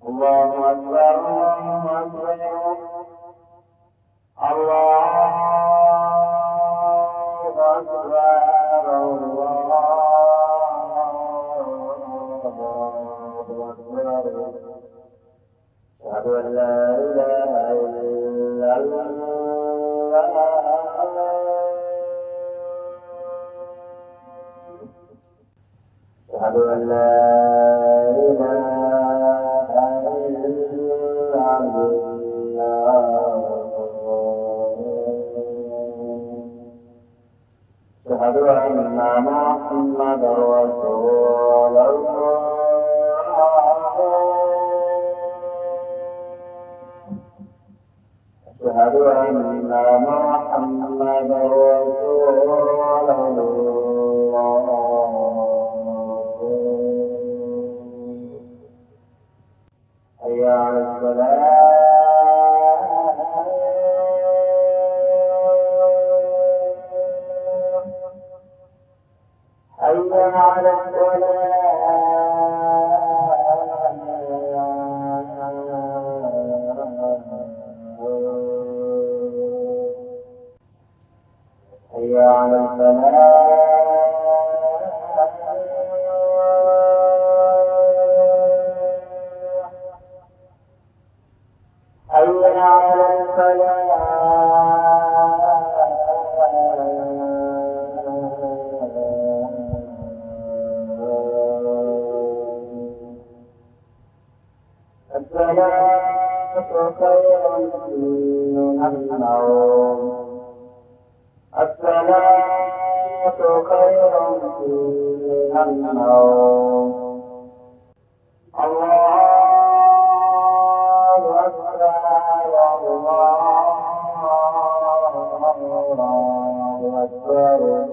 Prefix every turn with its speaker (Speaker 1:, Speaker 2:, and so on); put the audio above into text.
Speaker 1: الله أكبر الله أكبر الله أكبر الله أكبر أشهد أن لا إله إلا الله أشهد أن لا إله إلا الله أشهد أن محمدا رسول الله أشهد أن محمدا رسول الله حي على الصلاة حي على حي على الفلاح حي على الصلاة خير من النوم الصلاة خير من النوم الله أكبر الله أكبر